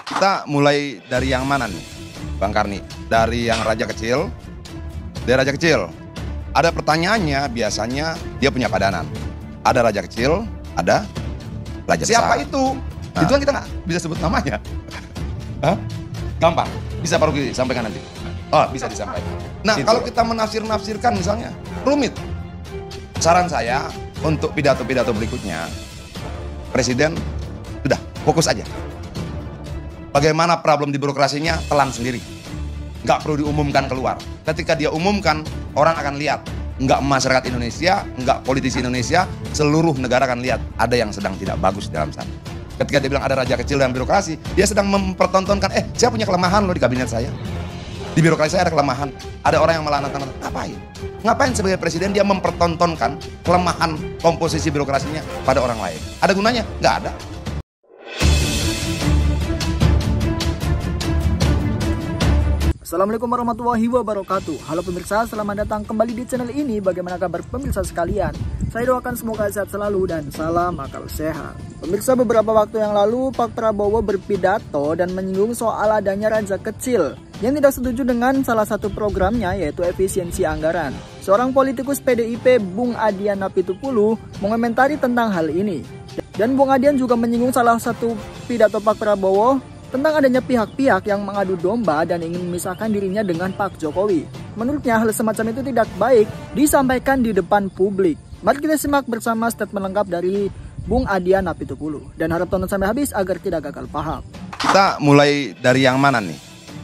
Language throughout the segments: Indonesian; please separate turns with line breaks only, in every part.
Kita mulai dari yang mana nih, Bang Karni? Dari yang raja kecil. Dari raja kecil. Ada pertanyaannya, biasanya dia punya padanan. Ada raja kecil, ada raja besar. Siapa itu? Nah. Itu kan kita nggak bisa sebut namanya. Hah? Gampang. Bisa Pak Ruki sampaikan nanti. Oh, bisa disampaikan. Nah, itu. Kalau kita menafsir-nafsirkan misalnya, rumit. Saran saya untuk pidato-pidato berikutnya, Presiden sudah fokus aja. Bagaimana problem di birokrasinya, telan sendiri. Nggak perlu diumumkan keluar. Ketika dia umumkan, orang akan lihat. Nggak masyarakat Indonesia, nggak politisi Indonesia, seluruh negara akan lihat ada yang sedang tidak bagus dalam sana. Ketika dia bilang ada raja kecil dalam birokrasi, dia sedang mempertontonkan, saya punya kelemahan loh di kabinet saya. Di birokrasi saya ada kelemahan. Ada orang yang melantarkan, ngapain? Ngapain sebagai presiden dia mempertontonkan kelemahan komposisi birokrasinya pada orang lain? Ada gunanya? Nggak ada.
Assalamualaikum warahmatullahi wabarakatuh. Halo pemirsa, selamat datang kembali di channel ini. Bagaimana kabar pemirsa sekalian? Saya doakan semoga sehat selalu dan salam akal sehat. Pemirsa, beberapa waktu yang lalu Pak Prabowo berpidato dan menyinggung soal adanya raja kecil yang tidak setuju dengan salah satu programnya, yaitu efisiensi anggaran. Seorang politikus PDIP, Bung Adian Apitupulu, mengomentari tentang hal ini. Dan Bung Adian juga menyinggung salah satu pidato Pak Prabowo tentang adanya pihak-pihak yang mengadu domba dan ingin memisahkan dirinya dengan Pak Jokowi. Menurutnya hal semacam itu tidak baik disampaikan di depan publik. Mari kita simak bersama statement lengkap dari Bung Adian Apitupulu. Dan harap tonton sampai habis agar tidak gagal paham.
Kita mulai dari yang mana nih,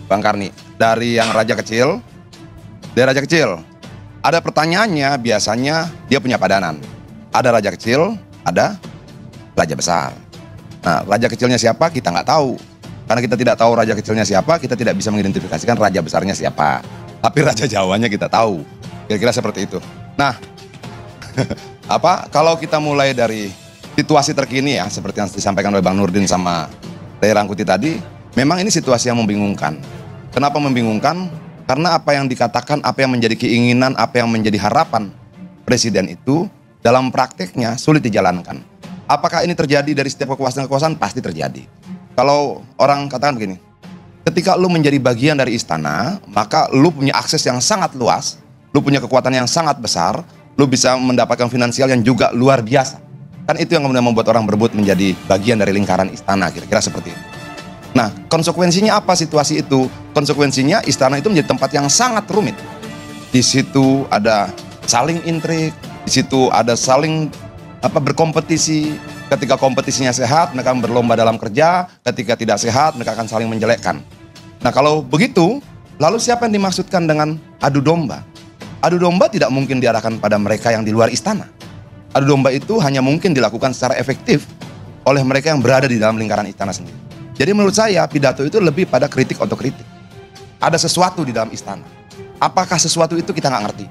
Bang Karni? Dari yang raja kecil. Dari raja kecil. Ada pertanyaannya, biasanya dia punya padanan. Ada raja kecil, ada raja besar. Nah, raja kecilnya siapa kita nggak tahu. Karena kita tidak tahu raja kecilnya siapa, kita tidak bisa mengidentifikasikan raja besarnya siapa. Tapi raja Jawanya kita tahu. Kira-kira seperti itu. Nah, kalau kita mulai dari situasi terkini ya, seperti yang disampaikan oleh Bang Nurdin sama Ray Rangkuti tadi, memang ini situasi yang membingungkan. Kenapa membingungkan? Karena apa yang dikatakan, apa yang menjadi keinginan, apa yang menjadi harapan Presiden itu dalam prakteknya sulit dijalankan. Apakah ini terjadi dari setiap kekuasaan-kekuasaan? Pasti terjadi. Kalau orang katakan begini, ketika lu menjadi bagian dari istana, maka lu punya akses yang sangat luas, lu punya kekuatan yang sangat besar, lu bisa mendapatkan finansial yang juga luar biasa. Kan itu yang kemudian membuat orang berebut menjadi bagian dari lingkaran istana, kira-kira seperti itu. Nah, konsekuensinya apa situasi itu? Konsekuensinya istana itu menjadi tempat yang sangat rumit. Di situ ada saling intrik, di situ ada saling berkompetisi. Ketika kompetisinya sehat, mereka akan berlomba dalam kerja. Ketika tidak sehat, mereka akan saling menjelekkan. Nah, kalau begitu, lalu siapa yang dimaksudkan dengan adu domba? Adu domba tidak mungkin diarahkan pada mereka yang di luar istana. Adu domba itu hanya mungkin dilakukan secara efektif oleh mereka yang berada di dalam lingkaran istana sendiri. Jadi menurut saya, pidato itu lebih pada kritik otokritik. Ada sesuatu di dalam istana. Apakah sesuatu itu kita nggak ngerti.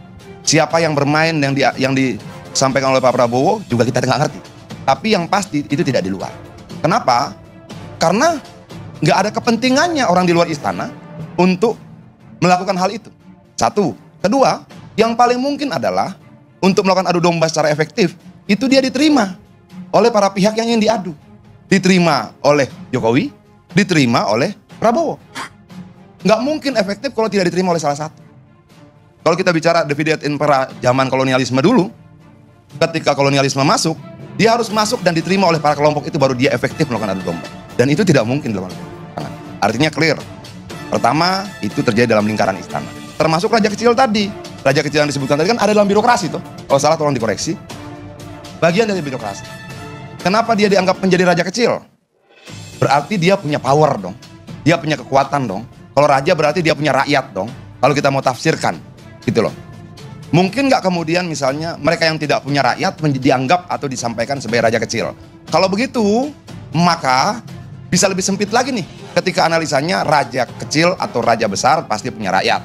Siapa yang bermain yang disampaikan oleh Pak Prabowo juga kita nggak ngerti. Tapi yang pasti itu tidak di luar. Kenapa? Karena nggak ada kepentingannya orang di luar istana untuk melakukan hal itu. Satu. Kedua, yang paling mungkin adalah untuk melakukan adu domba secara efektif, itu dia diterima oleh para pihak yang ingin diadu. Diterima oleh Jokowi, diterima oleh Prabowo. Nggak mungkin efektif kalau tidak diterima oleh salah satu. Kalau kita bicara divide et impera zaman kolonialisme dulu, ketika kolonialisme masuk, dia harus masuk dan diterima oleh para kelompok itu, baru dia efektif melakukan adu domba. Dan itu tidak mungkin dilakukan. Artinya clear. Pertama, itu terjadi dalam lingkaran istana. Termasuk raja kecil tadi. Raja kecil yang disebutkan tadi kan ada dalam birokrasi tuh. Kalau salah tolong dikoreksi. Bagian dari birokrasi. Kenapa dia dianggap menjadi raja kecil? Berarti dia punya power dong. Dia punya kekuatan dong. Kalau raja berarti dia punya rakyat dong. Kalau kita mau tafsirkan. Gitu loh. Mungkin nggak kemudian misalnya mereka yang tidak punya rakyat dianggap atau disampaikan sebagai raja kecil. Kalau begitu, maka bisa lebih sempit lagi nih. Ketika analisanya raja kecil atau raja besar pasti punya rakyat.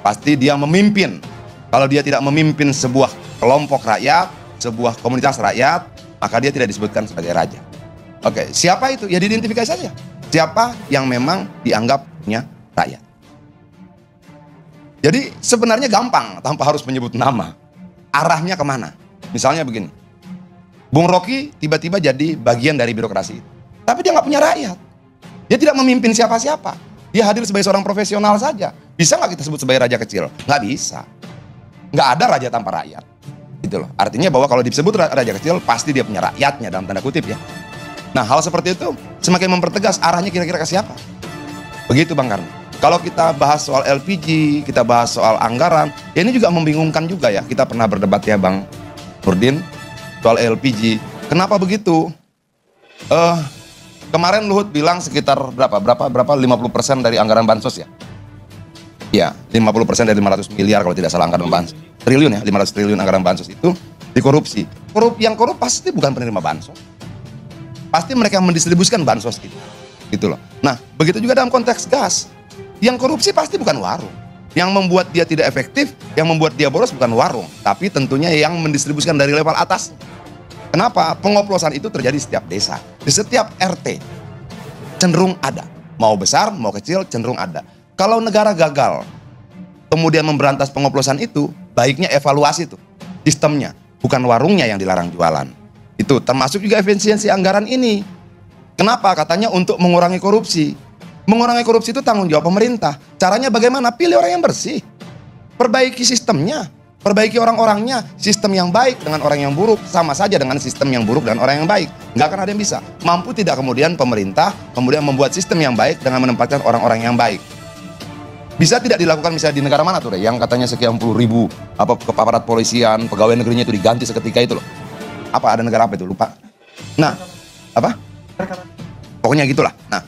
Pasti dia memimpin. Kalau dia tidak memimpin sebuah kelompok rakyat, sebuah komunitas rakyat, maka dia tidak disebutkan sebagai raja. Oke, siapa itu? Ya diidentifikasi saja. Siapa yang memang dianggap punya rakyat. Jadi sebenarnya gampang tanpa harus menyebut nama. Arahnya kemana? Misalnya begini. Bung Rocky tiba-tiba jadi bagian dari birokrasi itu. Tapi dia nggak punya rakyat. Dia tidak memimpin siapa-siapa. Dia hadir sebagai seorang profesional saja. Bisa nggak kita sebut sebagai raja kecil? Nggak bisa. Nggak ada raja tanpa rakyat. Gitu loh. Artinya bahwa kalau disebut raja kecil, pasti dia punya rakyatnya dalam tanda kutip ya. Nah, hal seperti itu semakin mempertegas arahnya kira-kira ke siapa. Begitu Bang Karno. Kalau kita bahas soal LPG, kita bahas soal anggaran, ya ini juga membingungkan juga ya. Kita pernah berdebat ya Bang Nurdin soal LPG. Kenapa begitu? Kemarin Luhut bilang sekitar berapa 50% dari anggaran bansos ya? Ya, 50% dari 500 miliar kalau tidak salah anggaran bansos. Triliun ya, 500 triliun anggaran bansos itu dikorupsi. Yang korup pasti bukan penerima bansos. Pasti mereka yang mendistribusikan bansos itu. Gitu loh. Nah, begitu juga dalam konteks gas. Yang korupsi pasti bukan warung. Yang membuat dia tidak efektif, yang membuat dia boros bukan warung, tapi tentunya yang mendistribusikan dari level atas. Kenapa? Pengoplosan itu terjadi di setiap desa, di setiap RT. Cenderung ada. Mau besar, mau kecil, cenderung ada. Kalau negara gagal, kemudian memberantas pengoplosan itu, baiknya evaluasi itu sistemnya, bukan warungnya yang dilarang jualan. Itu termasuk juga efisiensi anggaran ini. Kenapa? Katanya untuk mengurangi korupsi. Mengurangi korupsi itu tanggung jawab pemerintah. Caranya bagaimana? Pilih orang yang bersih. Perbaiki sistemnya. Perbaiki orang-orangnya. Sistem yang baik dengan orang yang buruk sama saja dengan sistem yang buruk dan orang yang baik. Nggak akan ada yang bisa. Mampu tidak kemudian pemerintah kemudian membuat sistem yang baik dengan menempatkan orang-orang yang baik. Bisa tidak dilakukan misalnya di negara mana tuh deh, yang katanya sekian puluh ribu aparat polisian, pegawai negerinya itu diganti seketika itu loh. Apa ada negara apa itu? Lupa. Nah, apa? Pokoknya gitulah. Nah,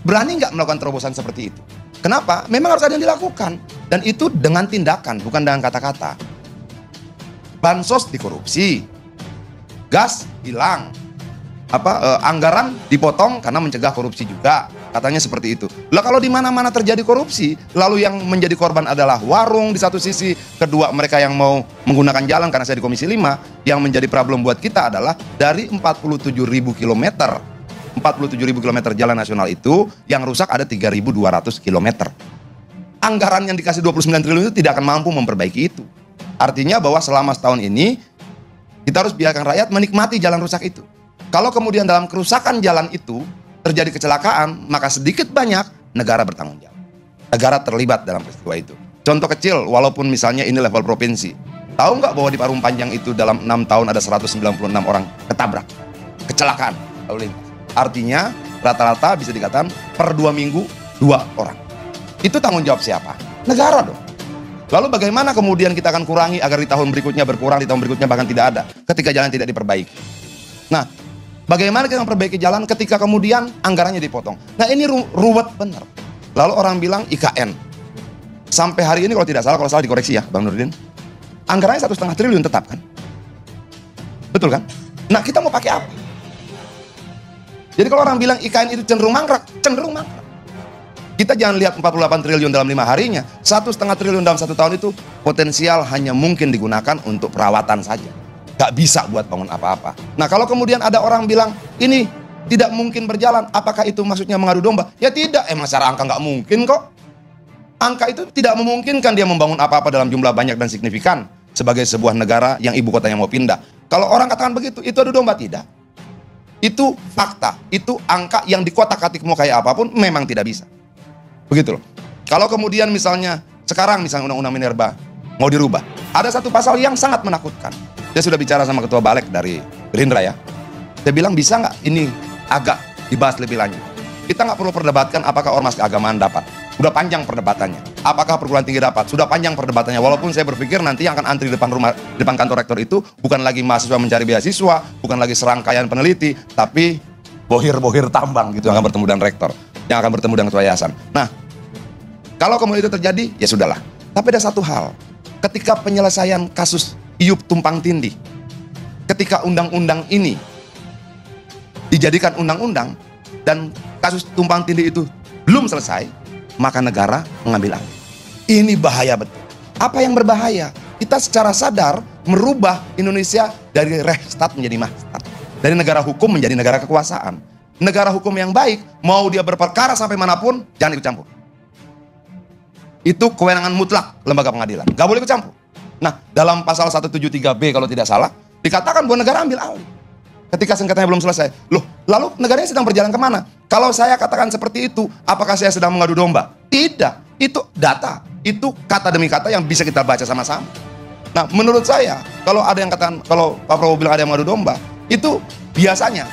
berani nggak melakukan terobosan seperti itu? Kenapa? Memang harus ada yang dilakukan. Dan itu dengan tindakan, bukan dengan kata-kata. Bansos dikorupsi. Gas hilang. Anggaran dipotong karena mencegah korupsi juga. Katanya seperti itu. Lah kalau di mana-mana terjadi korupsi, lalu yang menjadi korban adalah warung di satu sisi, kedua mereka yang mau menggunakan jalan, karena saya di Komisi 5, yang menjadi problem buat kita adalah dari 47.000 kilometer. 47.000 kilometer jalan nasional itu yang rusak ada 3.200 kilometer. Anggaran yang dikasih 29 triliun itu tidak akan mampu memperbaiki itu. Artinya bahwa selama setahun ini kita harus biarkan rakyat menikmati jalan rusak itu. Kalau kemudian dalam kerusakan jalan itu terjadi kecelakaan, maka sedikit banyak negara bertanggung jawab. Negara terlibat dalam peristiwa itu. Contoh kecil, walaupun misalnya ini level provinsi. Tahu nggak bahwa di Parung Panjang itu dalam 6 tahun ada 196 orang ketabrak, kecelakaan lalu lintas. Artinya rata-rata bisa dikatakan per 2 minggu 2 orang. Itu tanggung jawab siapa? Negara dong. Lalu bagaimana kemudian kita akan kurangi agar di tahun berikutnya berkurang, di tahun berikutnya bahkan tidak ada, ketika jalan tidak diperbaiki. Nah, bagaimana kita memperbaiki jalan ketika kemudian anggarannya dipotong? Nah, ini ruwet benar. Lalu orang bilang IKN. Sampai hari ini kalau tidak salah, kalau salah dikoreksi ya Bang Nurdin, anggarannya 1,5 triliun tetap kan? Betul kan? Nah, kita mau pakai apa? Jadi kalau orang bilang IKN itu cenderung mangkrak, cenderung mangkrak. Kita jangan lihat 48 triliun dalam 5 harinya. 1,5 triliun dalam 1 tahun itu potensial hanya mungkin digunakan untuk perawatan saja. Gak bisa buat bangun apa-apa. Nah, kalau kemudian ada orang bilang ini tidak mungkin berjalan, apakah itu maksudnya mengadu domba? Ya tidak, emang secara angka nggak mungkin kok. Angka itu tidak memungkinkan dia membangun apa-apa dalam jumlah banyak dan signifikan sebagai sebuah negara yang ibu kotanya mau pindah. Kalau orang katakan begitu, itu adu domba, tidak. Itu fakta, itu angka yang di kotak-katik mau kayak apapun memang tidak bisa. Begitu loh. Kalau kemudian misalnya sekarang misalnya undang-undang minerba mau dirubah, ada satu pasal yang sangat menakutkan. Saya sudah bicara sama ketua Balek dari Gerindra ya. Saya bilang bisa nggak ini agak dibahas lebih lanjut. Kita nggak perlu perdebatkan apakah ormas keagamaan dapat. Sudah panjang perdebatannya. Apakah perguruan tinggi dapat? Sudah panjang perdebatannya. Walaupun saya berpikir nanti yang akan antri depan kantor rektor itu bukan lagi mahasiswa mencari beasiswa, bukan lagi serangkaian peneliti, tapi bohir-bohir tambang gitu yang akan bertemu dengan rektor, yang akan bertemu dengan ketua yayasan. Nah, kalau kemudian itu terjadi, ya sudahlah. Tapi ada satu hal, ketika penyelesaian kasus Iup Tumpang Tindih, ketika undang-undang ini dijadikan undang-undang dan kasus Tumpang Tindih itu belum selesai, maka negara mengambil alih. Ini bahaya betul. Apa yang berbahaya? Kita secara sadar merubah Indonesia dari Reichsstaat menjadi Mahstat, dari negara hukum menjadi negara kekuasaan. Negara hukum yang baik, mau dia berperkara sampai manapun, jangan ikut campur. Itu kewenangan mutlak lembaga pengadilan, gak boleh ikut campur. Nah, dalam pasal 173B kalau tidak salah, dikatakan bahwa negara ambil alih ketika sengketanya belum selesai. Loh, lalu negaranya sedang berjalan kemana? Kalau saya katakan seperti itu, apakah saya sedang mengadu domba? Tidak, itu data, itu kata demi kata yang bisa kita baca sama-sama. Nah, menurut saya, kalau ada yang katakan, kalau Pak Prabowo bilang ada yang mengadu domba, itu biasanya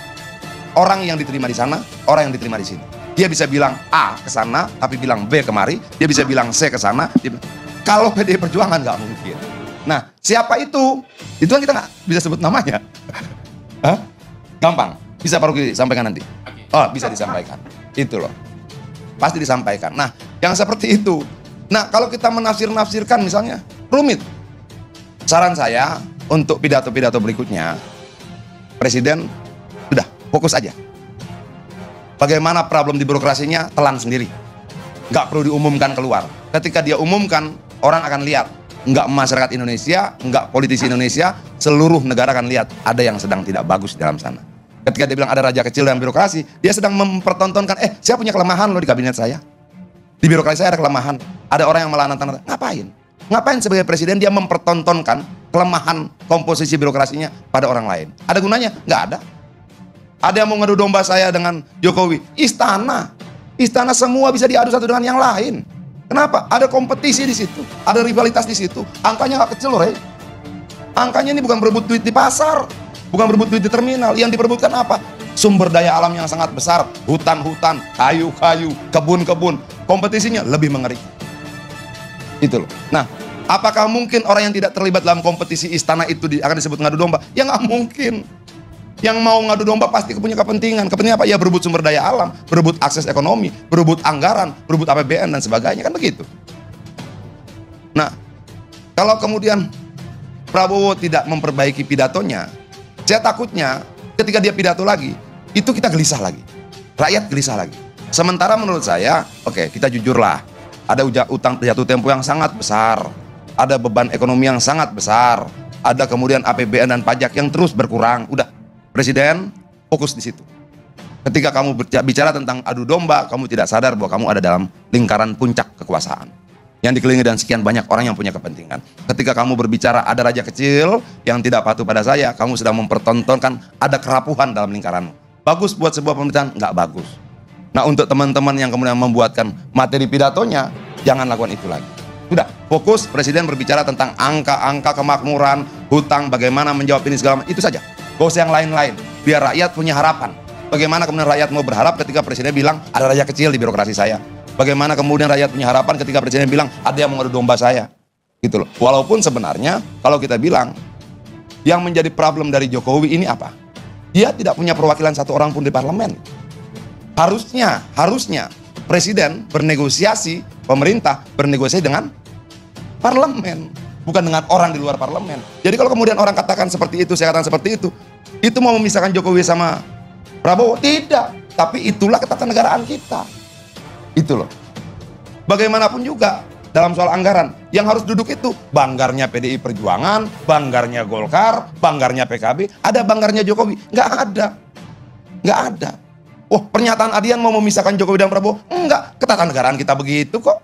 orang yang diterima di sana, orang yang diterima di sini. Dia bisa bilang A ke sana, tapi bilang B kemari. Dia bisa bilang C ke sana. Kalau PDI Perjuangan nggak mungkin. Nah, siapa itu? Itu kan kita nggak bisa sebut namanya. Hah? Gampang, bisa Pak Ruki sampaikan nanti. Oh, bisa disampaikan. Itu loh. Pasti disampaikan. Nah, yang seperti itu. Nah, kalau kita menafsir-nafsirkan misalnya, rumit. Saran saya untuk pidato-pidato berikutnya, Presiden sudah fokus aja. Bagaimana problem di birokrasinya, telan sendiri. Nggak perlu diumumkan keluar. Ketika dia umumkan, orang akan lihat. Nggak masyarakat Indonesia, nggak politisi Indonesia, seluruh negara akan lihat ada yang sedang tidak bagus di dalam sana. Ketika dia bilang ada raja kecil dalam birokrasi, dia sedang mempertontonkan, saya punya kelemahan loh di kabinet saya. Di birokrasi saya ada kelemahan. Ada orang yang malah nantang, ngapain? Ngapain sebagai presiden dia mempertontonkan kelemahan komposisi birokrasinya pada orang lain? Ada gunanya? Nggak ada. Ada yang mau ngadu domba saya dengan Jokowi. Istana semua bisa diadu satu dengan yang lain. Kenapa? Ada kompetisi di situ, ada rivalitas di situ. Angkanya nggak kecil loh, Rey. Angkanya ini bukan berebut duit di pasar, bukan berebut duit di terminal. Yang diperebutkan apa? Sumber daya alam yang sangat besar, hutan-hutan, kayu-kayu, kebun-kebun. Kompetisinya lebih mengerikan. Itu loh. Nah, apakah mungkin orang yang tidak terlibat dalam kompetisi istana itu akan disebut ngadu domba? Ya nggak mungkin. Yang mau ngadu domba pasti punya kepentingan. Kepentingan apa? Ya berebut sumber daya alam, berebut akses ekonomi, berebut anggaran, berebut APBN dan sebagainya. Kan begitu. Nah, kalau kemudian Prabowo tidak memperbaiki pidatonya, saya takutnya ketika dia pidato lagi, itu kita gelisah lagi. Rakyat gelisah lagi. Sementara menurut saya, oke, kita jujurlah. Ada utang jatuh tempo yang sangat besar. Ada beban ekonomi yang sangat besar. Ada kemudian APBN dan pajak yang terus berkurang. Udah, Presiden fokus di situ. Ketika kamu bicara tentang adu domba, kamu tidak sadar bahwa kamu ada dalam lingkaran puncak kekuasaan yang dikelilingi dan sekian banyak orang yang punya kepentingan. Ketika kamu berbicara ada raja kecil yang tidak patuh pada saya, kamu sedang mempertontonkan ada kerapuhan dalam lingkaranmu. Bagus buat sebuah pemerintahan? Nggak bagus. Nah, untuk teman-teman yang kemudian membuatkan materi pidatonya, jangan lakukan itu lagi. Sudah, fokus Presiden berbicara tentang angka-angka kemakmuran, hutang, bagaimana menjawab ini segala macam, itu saja. Gak usah yang lain-lain, biar rakyat punya harapan. Bagaimana kemudian rakyat mau berharap ketika Presiden bilang ada raja kecil di birokrasi saya? Bagaimana kemudian rakyat punya harapan ketika Presiden bilang ada yang mengadu domba saya? Gitu loh. Walaupun sebenarnya kalau kita bilang yang menjadi problem dari Jokowi ini apa? Dia tidak punya perwakilan satu orang pun di parlemen. Harusnya Presiden bernegosiasi, pemerintah bernegosiasi dengan parlemen, bukan dengan orang di luar parlemen. Jadi kalau kemudian orang katakan seperti itu, saya katakan seperti itu mau memisahkan Jokowi sama Prabowo? Tidak, tapi itulah ketatanegaraan kita. Itu loh. Bagaimanapun juga dalam soal anggaran, yang harus duduk itu banggarnya PDI Perjuangan, banggarnya Golkar, banggarnya PKB, ada banggarnya Jokowi? Nggak ada. Nggak ada. Wah, pernyataan Adian mau memisahkan Jokowi dan Prabowo? Enggak, ketatanegaraan kita begitu kok.